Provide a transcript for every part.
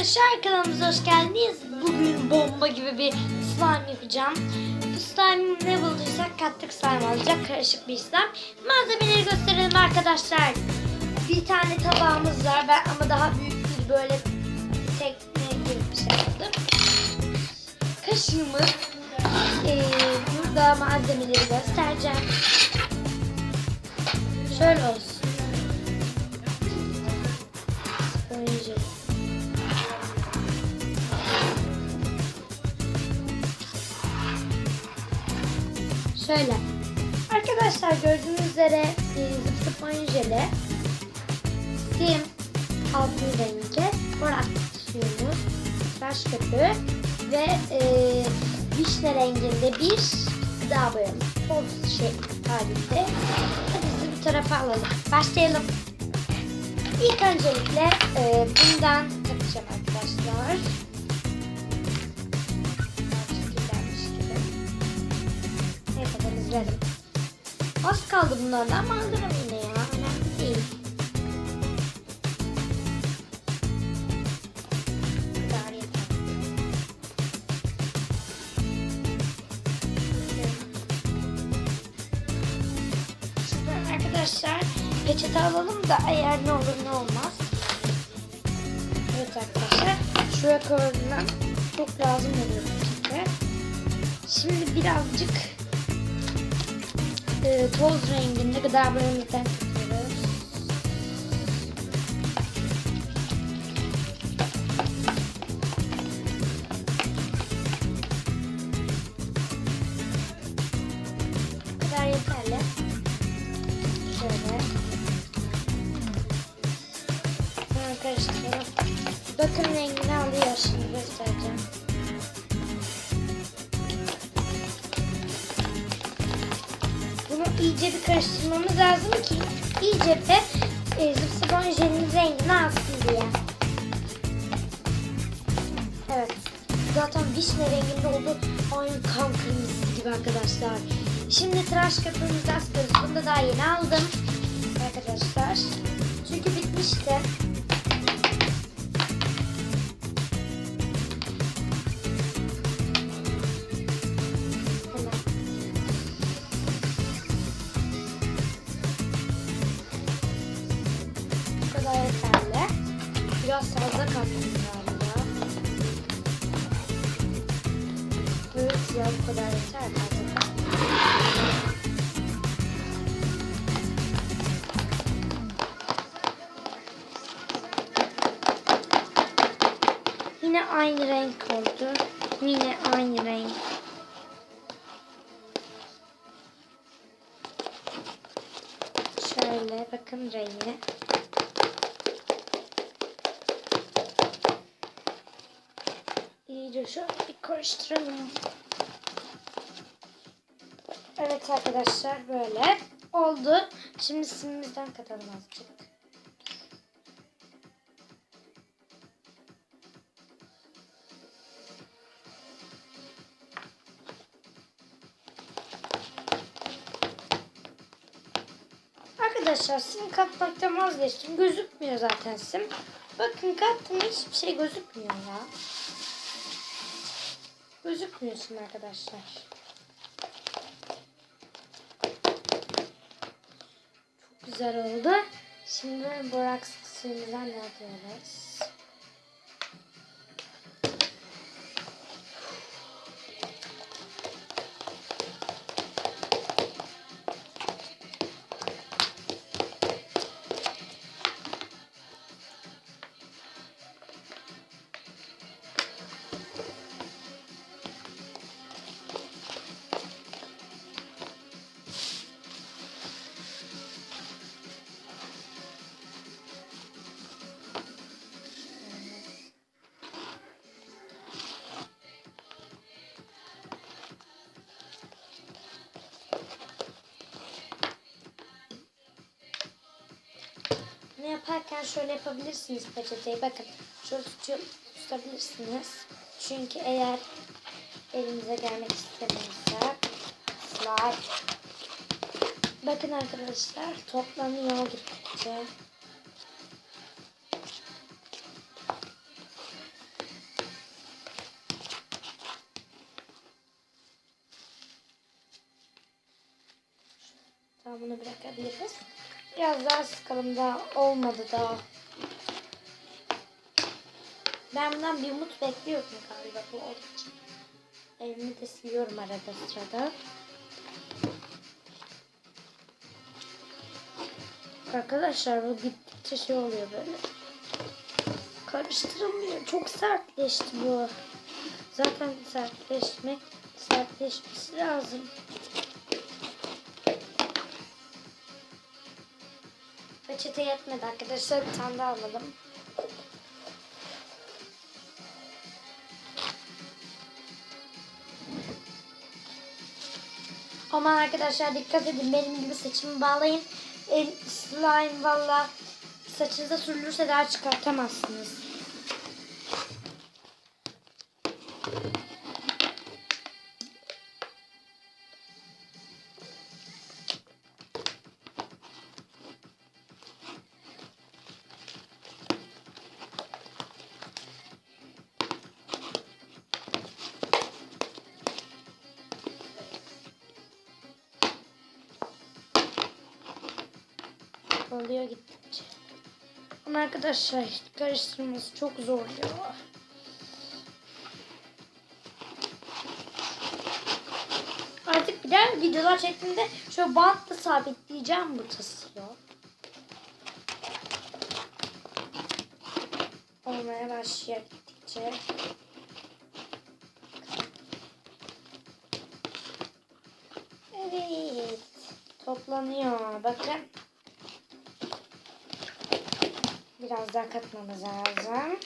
Arkadaşlar kanalımıza hoş geldiniz. Bugün bomba gibi bir slime yapacağım. Bu slime ne bulduysak kattık slime olacak. Karışık bir slime. Malzemeleri gösterelim arkadaşlar. Bir tane tabağımız var. Ben ama daha büyük bir böyle tekne gibi bir şey aldım. Kaşığımız. Burada malzemeleri göstereceğim. Şöyle olsun. Önce. Şöyle. Arkadaşlar gördüğünüz üzere zıplayın jeli, sim altın rengi, borak suyumuz, tıraş köpüğü ve vişne renginde bir gıda boyamız. Toz şey halinde. Hadi sizi bu tarafa alalım. Başlayalım. İlk öncelikle bundan takacağım arkadaşlar. Neyse ben izlerim. Az kaldı bunlardan ama alırım yine ya. Önemli değil. Bu kadar yeter. Şimdi arkadaşlar peçete alalım da eğer ne olur ne olmaz. Evet arkadaşlar. Şuraya koyduğundan çok lazım oluyor peçete. Şimdi birazcık toz renginde gıda boyamızdan tutuyoruz. Bu kadar yeterli. Şöyle. Hemen karıştıralım. Bakın rengini alıyor, şimdi göstereceğim. Bunu iyice bir karıştırmamız lazım ki iyice bir zıpsıban jelinin rengini alsın diye. Evet. Zaten vişne renginde oldu. Aynı kan kırmızısı gibi arkadaşlar. Şimdi tıraş köpüğümüzü asıyoruz. Bunu da daha yeni aldım arkadaşlar. Çünkü bitmişti. Yeterli. Biraz fazla kattım galiba. Evet ya, bu kadar yeter fazla. Yine aynı renk oldu. Yine aynı renk. Şöyle bakın rengi. İyice şöyle bir karıştıralım. Evet arkadaşlar böyle oldu. Şimdi simimizden katalım azıcık. Arkadaşlar sim katmaktan vazgeçtim. Gözükmüyor zaten sim. Bakın kattım, hiçbir şey gözükmüyor ya. Gözükmüyorsun arkadaşlar. Çok güzel oldu. Şimdi boraks suyumuzdan ne yapıyoruz? Yaparken şöyle yapabilirsiniz peçeteyi. Bakın şöyle tutabilirsiniz. Çünkü eğer elinize gelmek istemiyorsa slime. Bakın arkadaşlar toplanıyor gittikçe. Tamam, bunu bırakabiliriz. Biraz daha sıkalım, daha olmadı daha. Ben bundan bir umut bekliyordum galiba bu olduğu için. Elimi de siliyorum arada sırada. Arkadaşlar bu gittikçe şey oluyor böyle. Karıştırılmıyor. Çok sertleşti bu. Zaten sertleşmesi lazım. Peçete yetmedi arkadaşlar. Bir tane daha alalım. Aman arkadaşlar dikkat edin. Benim gibi saçımı bağlayın. Slime valla saçınıza sürülürse daha çıkartamazsınız. Oluyor gittikçe. Ama arkadaşlar karıştırması çok zor ya. Artık bir daha videolar çektiğimde şöyle bantla sabitleyeceğim bu tasıyı. Olmaya başlıyor gittikçe. Evet. Toplanıyor. Bakın. Biraz daha katmamız lazım.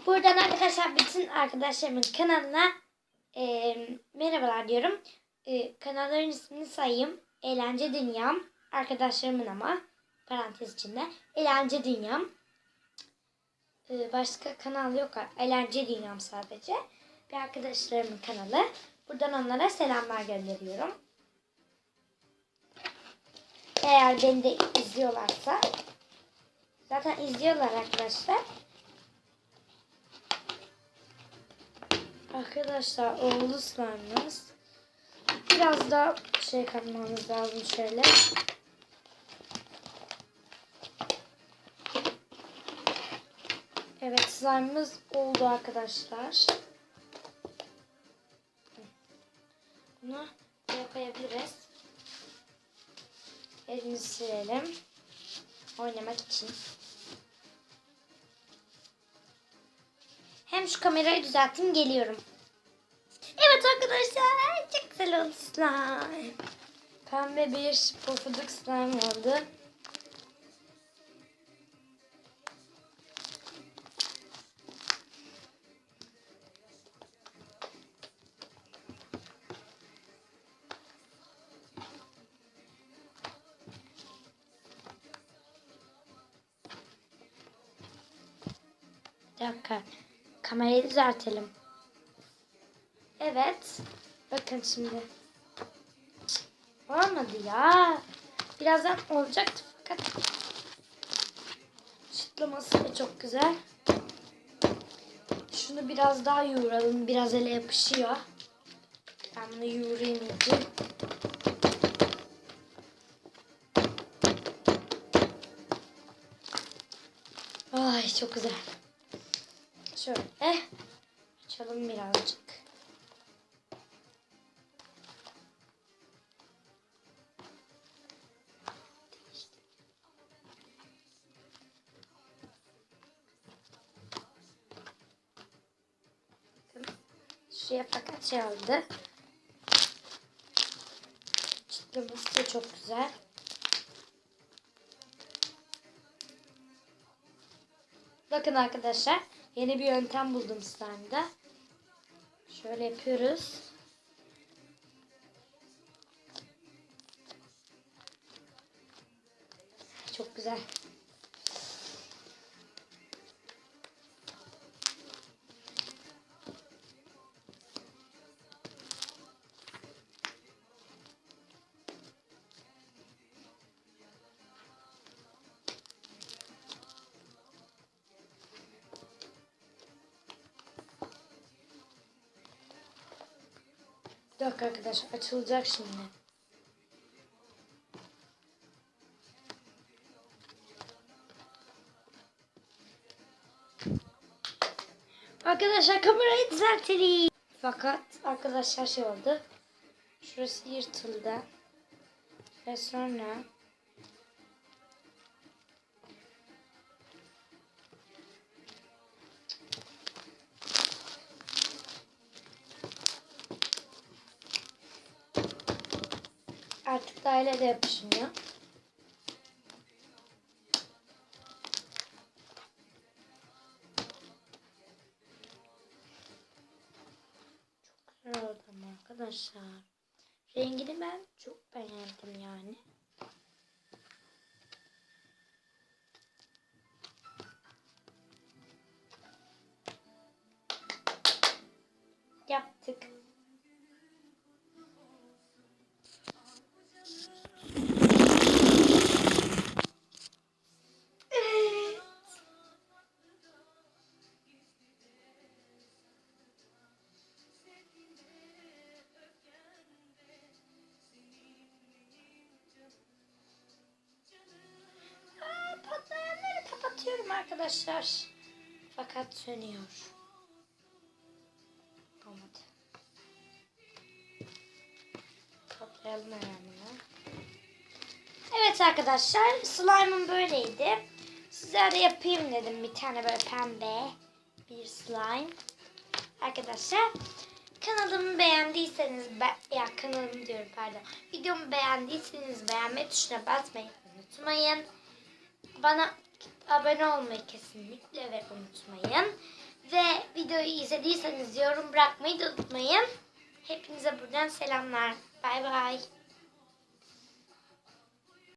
Buradan arkadaşlar bütün arkadaşlarımın kanalına merhabalar diyorum. Kanalların ismini sayayım. Eğlence Dünyam. Arkadaşlarımın ama parantez içinde. Eğlence Dünyam. Başka kanal yok. Eğlence Dünyam sadece. Bir arkadaşlarımın kanalı. Buradan onlara selamlar gönderiyorum. Eğer beni de izliyorlarsa. Zaten izliyorlar arkadaşlar. Arkadaşlar oldu slime'ımız. Biraz daha şey katmamız lazım şöyle. Evet, slime'ımız oldu arkadaşlar. Bunu koyabiliriz. Elimizi silelim. Oynamak için. Hem şu kamerayı düzelteyim, geliyorum. Evet arkadaşlar, çok güzel oldu slime. Pembe bir pofuduk slime oldu. Bir dakika. Kamerayı düzeltelim. Evet. Bakın şimdi. Olmadı ya. Birazdan olacaktı fakat. Çıtlaması da çok güzel. Şunu biraz daha yoğuralım. Biraz ele yapışıyor. Ben bunu yoğurayım iyice. Ay çok güzel. Şöyle açalım birazcık. Şuraya fakat şey oldu. Çıtlaması da çok güzel. Bakın arkadaşlar, yeni bir yöntem buldum slime'da. Şöyle yapıyoruz. Çok güzel. Bir dakika arkadaşlar, açılacak şimdi. Arkadaşlar kamerayı düzeltelim. Fakat arkadaşlar şey oldu. Şurası yırtıldı. Ve sonra artık daire de yapışmıyor. Çok güzel oldu ama arkadaşlar. Rengini ben çok beğendim yani. Yaptık. Patlayanları kapatıyorum arkadaşlar. Fakat sönüyor. Olmadı. Kaplayalım hemen. Evet arkadaşlar, slime'ım böyleydi. Size de yapayım dedim bir tane böyle pembe bir slime. Arkadaşlar kanalımı beğendiyseniz kanalımı diyorum pardon. Videomu beğendiyseniz beğenme tuşuna basmayı unutmayın. Bana abone olmayı kesinlikle ve unutmayın. Ve videoyu izlediyseniz yorum bırakmayı da unutmayın. Hepinize buradan selamlar. Bay bay.